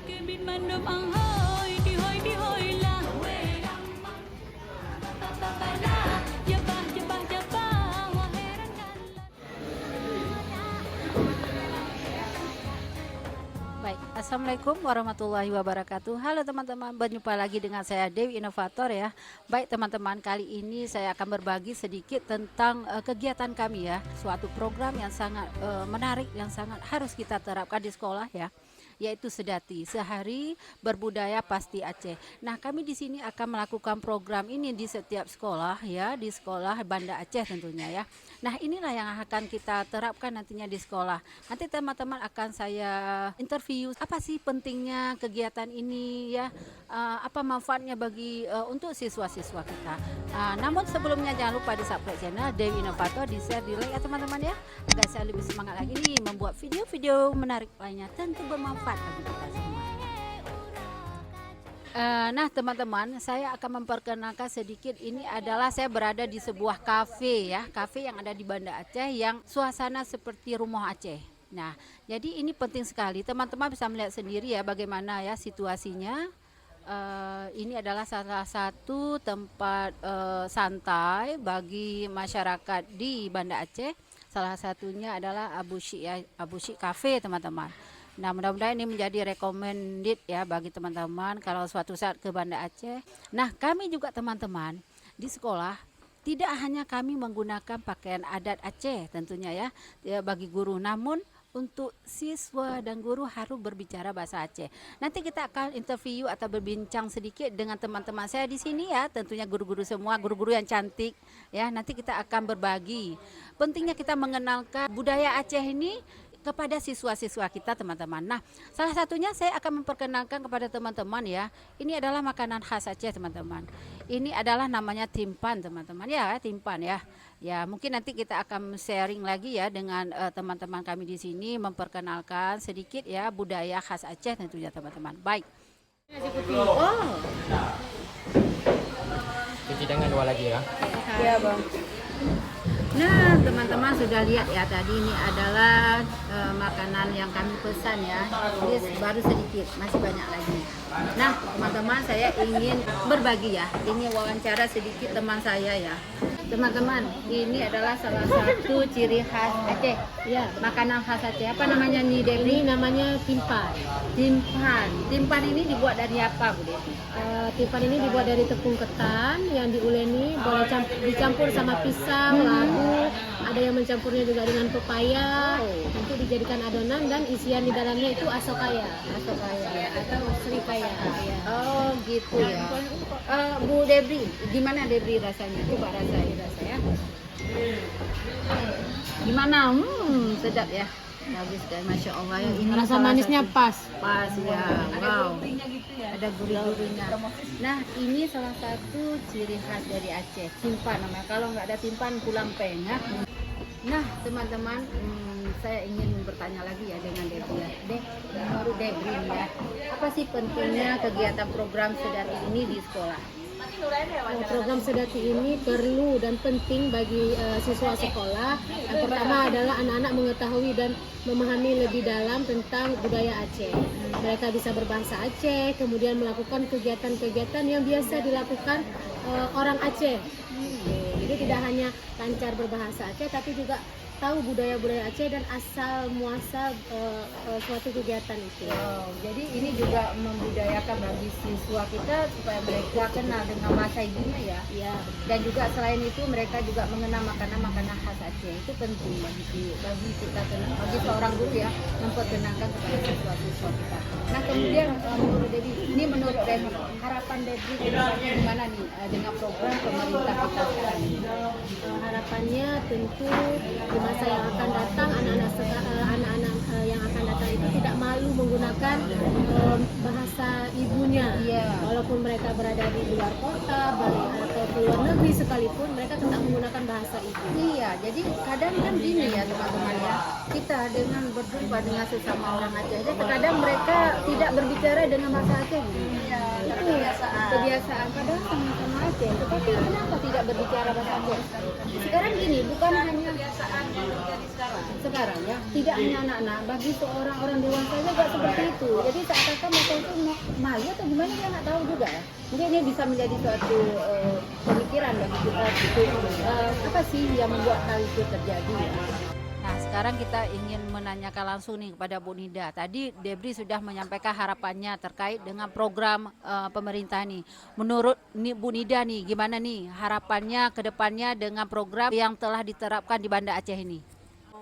Baik, Assalamualaikum warahmatullahi wabarakatuh. Halo teman-teman, berjumpa lagi dengan saya Dewi Inovator ya. Baik teman-teman, kali ini saya akan berbagi sedikit tentang kegiatan kami ya. Suatu program yang sangat menarik, yang sangat harus kita terapkan di sekolah ya, yaitu Sedati, Sehari Berbudaya Pasti Aceh. Nah, kami di sini akan melakukan program ini di setiap sekolah ya, di sekolah Banda Aceh tentunya ya. Nah, inilah yang akan kita terapkan nantinya di sekolah. Nanti teman-teman akan saya interview apa sih pentingnya kegiatan ini ya, apa manfaatnya bagi untuk siswa-siswa kita. Namun sebelumnya jangan lupa di subscribe channel Dewi Inovator, di share, di like ya teman-teman ya, agar saya lebih semangat lagi nih membuat video-video menarik lainnya, tentu bermanfaat bagi kita semua. Nah teman-teman, saya akan memperkenalkan sedikit. Ini adalah saya berada di sebuah kafe ya, kafe yang ada di Banda Aceh yang suasana seperti rumah Aceh. Nah, jadi ini penting sekali. Teman-teman bisa melihat sendiri ya bagaimana ya situasinya. Ini adalah salah satu tempat santai bagi masyarakat di Banda Aceh. Salah satunya adalah Abu Syik Cafe teman-teman. Nah, mudah-mudahan ini menjadi recommended ya bagi teman-teman kalau suatu saat ke Banda Aceh. Nah, kami juga teman-teman di sekolah tidak hanya kami menggunakan pakaian adat Aceh tentunya ya bagi guru, namun untuk siswa dan guru harus berbicara bahasa Aceh. Nanti kita akan interview atau berbincang sedikit dengan teman-teman saya di sini ya, tentunya guru-guru semua, guru-guru yang cantik ya. Nanti kita akan berbagi pentingnya kita mengenalkan budaya Aceh ini kepada siswa-siswa kita teman-teman. Nah, salah satunya saya akan memperkenalkan kepada teman-teman ya. Ini adalah makanan khas Aceh teman-teman. Ini adalah namanya timpan teman-teman ya, timpan ya. Ya, mungkin nanti kita akan sharing lagi ya dengan teman-teman kami di sini, memperkenalkan sedikit ya budaya khas Aceh tentunya teman-teman. Baik. Nasi putih. Oh. Cuci tangan dua lagi ya. Iya, Bang. Nah teman-teman sudah lihat ya, tadi ini adalah makanan yang kami pesan ya. Ini baru sedikit, masih banyak lagi. Nah teman-teman, saya ingin berbagi ya, ini wawancara sedikit teman saya ya. Teman-teman, ini adalah salah satu ciri khas Aceh ya, makanan khas Aceh. Apa namanya nih Devi? Ini namanya timpan. Timpan ini dibuat dari apa Bu Devi? Timpan ini dibuat dari tepung ketan yang diuleni, boleh dicampur sama pisang, labu, ada yang mencampurnya juga dengan pepaya. Nanti dijadikan adonan dan isian di dalamnya itu asokaya atau serikaya. Ya. Oh gitu ya. Bu Debri, gimana Debri rasanya? Coba rasain rasanya. Gimana? Sedap ya. Bagus kan, masya Allah ya. Ini Rasa manisnya pas ya. Wow. Ada gurih-gurihnya. Nah, ini salah satu ciri khas dari Aceh, timpan namanya. Kalau nggak ada timpan pulang pengah. Nah, teman-teman, saya ingin bertanya lagi ya dengan Debri ya. Menurut Debri ya, apa sih pentingnya kegiatan program Sedati ini di sekolah? Program Sedati ini perlu dan penting bagi siswa sekolah. Yang pertama adalah anak-anak mengetahui dan memahami lebih dalam tentang budaya Aceh. Mereka bisa berbahasa Aceh, kemudian melakukan kegiatan-kegiatan yang biasa dilakukan orang Aceh. Jadi tidak hanya lancar berbahasa Aceh, tapi juga tahu budaya-budaya Aceh dan asal muasal suatu kegiatan itu. Jadi ini juga membudayakan bagi siswa kita supaya mereka kenal dengan bahasa ibunya ya. Ya, Dan juga selain itu mereka juga mengenal makanan-makanan khas Aceh. Itu penting bagi kita, bagi seorang guru ya, memperkenalkan kepada siswa-siswa kita. Nah kemudian menurut Debbie, ini menurut Debbie, harapan Debbie gimana nih dengan program pemerintah kita sekarang ini? harapannya tentu di masa yang akan datang anak-anak yang akan datang itu tidak malu menggunakan bahasa ibunya. Iya. Walaupun mereka berada di luar kota, atau ke luar negeri sekalipun, mereka tetap menggunakan bahasa ibu. Iya, jadi kadang kan gini ya teman-teman ya, kita dengan berjumpa dengan sesama orang Aceh, terkadang mereka tidak berbicara dengan bahasa Aceh gitu. Itu kebiasaan padahal sama-sama Aceh, tetapi kenapa tidak berbicara bahasa Aceh? Sekarang gini, bukan hanya kebiasaan yang terjadi sekarang ya, tidak hanya anak-anak, bagi seorang orang dewasa juga seperti itu. Jadi seakan-akan mereka itu malu atau gimana, dia nggak tahu juga ya. Mungkin ini bisa menjadi suatu pemikiran bagi kita gitu, apa sih yang membuat hal itu terjadi ya. Nah, sekarang kita ingin menanyakan langsung nih kepada Bu Nida. Tadi Debri sudah menyampaikan harapannya terkait dengan program pemerintah nih. Menurut Bu Nida nih, gimana nih harapannya ke depannya dengan program yang telah diterapkan di Banda Aceh ini?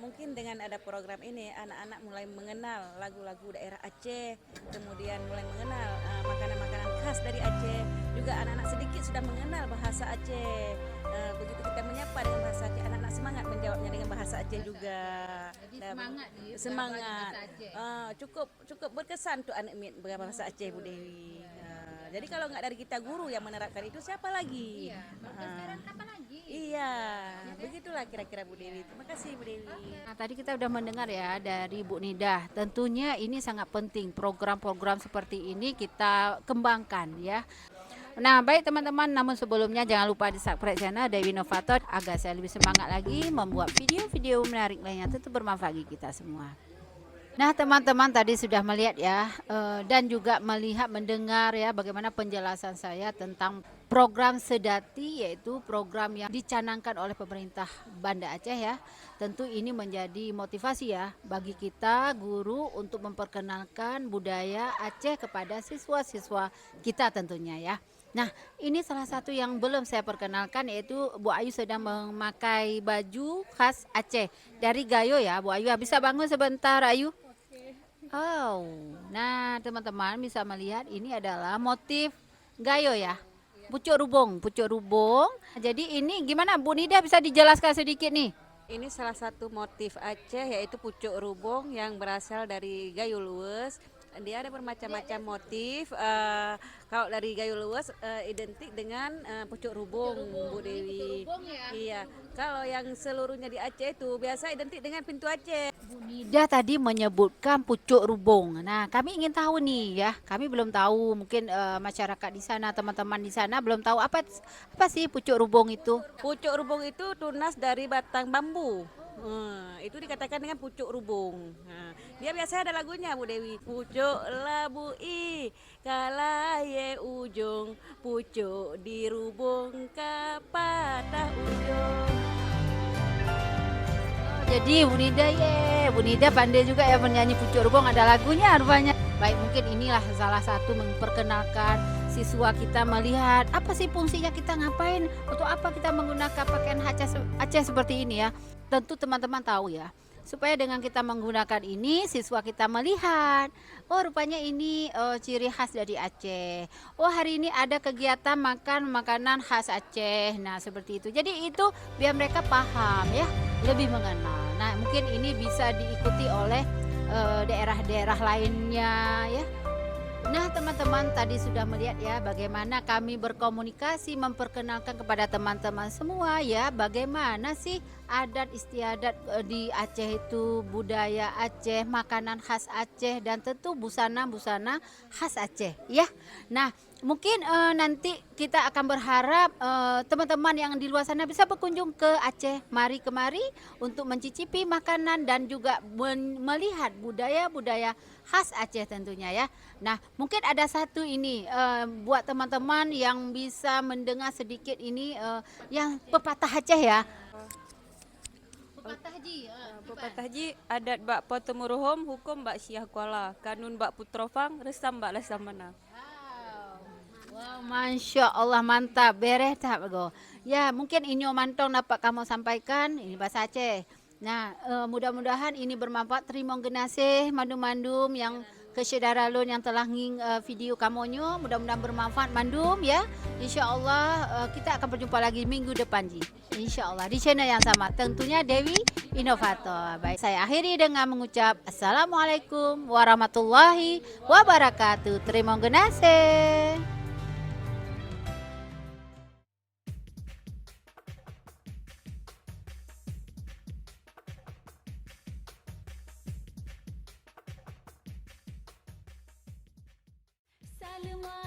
Mungkin dengan ada program ini anak-anak mulai mengenal lagu-lagu daerah Aceh, kemudian mulai mengenal makanan-makanan khas dari Aceh. Juga anak-anak sedikit sudah mengenal bahasa Aceh. Begitu kita menyapa dengan bahasa Aceh, anak-anak semangat menjawabnya dengan bahasa Aceh juga. Jadi semangat nih, Semangat. Cukup berkesan tuh anak Mit berbahasa Aceh, Bu Dewi. Jadi kalau nggak dari kita guru yang menerapkan itu, siapa lagi? Iya, sekarang apa lagi? Iya, begitulah kira-kira Bu Dewi. Terima kasih Bu Dewi. Nah, tadi kita udah mendengar ya dari Bu Nida. Tentunya ini sangat penting program-program seperti ini kita kembangkan ya. Nah, baik teman-teman, namun sebelumnya jangan lupa di subscribe channel Dewi Inovator agar saya lebih semangat lagi membuat video-video menarik lainnya, tentu bermanfaat bagi kita semua. Nah, teman-teman tadi sudah melihat ya dan juga melihat mendengar ya bagaimana penjelasan saya tentang program Sedati, yaitu program yang dicanangkan oleh pemerintah Banda Aceh ya. Tentu ini menjadi motivasi ya bagi kita guru untuk memperkenalkan budaya Aceh kepada siswa-siswa kita tentunya ya. Nah, ini salah satu yang belum saya perkenalkan, yaitu Bu Ayu sedang memakai baju khas Aceh dari Gayo ya. Bu Ayu bisa bangun sebentar, Ayu? Oh, nah teman-teman bisa melihat ini adalah motif Gayo ya, pucuk rubung, pucuk rubung. Jadi ini gimana Bu Nida, bisa dijelaskan sedikit nih? Ini salah satu motif Aceh, yaitu pucuk rubung yang berasal dari Gayo Luwes. Dia ada bermacam-macam motif. Kalau dari Gayo Luwes identik dengan pucuk rubung, Bu Dewi. Iya. Kalau yang seluruhnya di Aceh itu biasa identik dengan pintu Aceh. Bu Nida tadi menyebutkan pucuk rubung. Nah, kami ingin tahu nih ya. Kami belum tahu, mungkin masyarakat di sana, teman-teman di sana belum tahu apa sih pucuk rubung itu. Pucuk rubung itu tunas dari batang bambu. Itu dikatakan dengan pucuk rubung. Dia biasanya ada lagunya, Bu Dewi. Pucuk labui kalaye ujung, pucuk di rubung kapatah ujung. Jadi Bu Nida pandai juga ya menyanyi pucuk rubung, ada lagunya rupanya. Baik, mungkin inilah salah satu memperkenalkan siswa kita melihat apa sih fungsinya kita ngapain, untuk apa kita menggunakan pakaian Aceh seperti ini ya. Tentu teman-teman tahu ya, supaya dengan kita menggunakan ini siswa kita melihat, oh rupanya ini ciri khas dari Aceh. Oh hari ini ada kegiatan makan makanan khas Aceh. Nah seperti itu. Jadi itu biar mereka paham ya, lebih mengenal. Nah mungkin ini bisa diikuti oleh daerah-daerah lainnya ya. Nah teman-teman tadi sudah melihat ya bagaimana kami berkomunikasi memperkenalkan kepada teman-teman semua ya, bagaimana sih adat istiadat di Aceh itu, budaya Aceh, makanan khas Aceh, dan tentu busana-busana khas Aceh ya. Nah mungkin nanti kita akan berharap teman-teman yang di luar sana bisa berkunjung ke Aceh, mari kemari untuk mencicipi makanan dan juga melihat budaya-budaya khas Aceh tentunya ya. Nah mungkin ada satu ini buat teman-teman yang bisa mendengar sedikit ini yang pepatah Aceh ya. Pepatah Ji, adat bak potemuruhum, hukum bak syah kuala, kanun bak putrofang, resam bak lesam mana. Wow, Masya Allah, mantap, beres tak go. Ya mungkin ini mantong dapat kamu sampaikan, ini bahasa Aceh. Nah mudah-mudahan ini bermanfaat. Terima kasih mandum-mandum yang kesedaralun yang telah nging video kamonyo, mudah-mudahan bermanfaat mandum ya. Insya Allah kita akan berjumpa lagi minggu depan Ji. Insya Allah di channel yang sama, tentunya Dewi Inovator. Baik, saya akhiri dengan mengucap Assalamualaikum warahmatullahi wabarakatuh. Terima kasih. Salam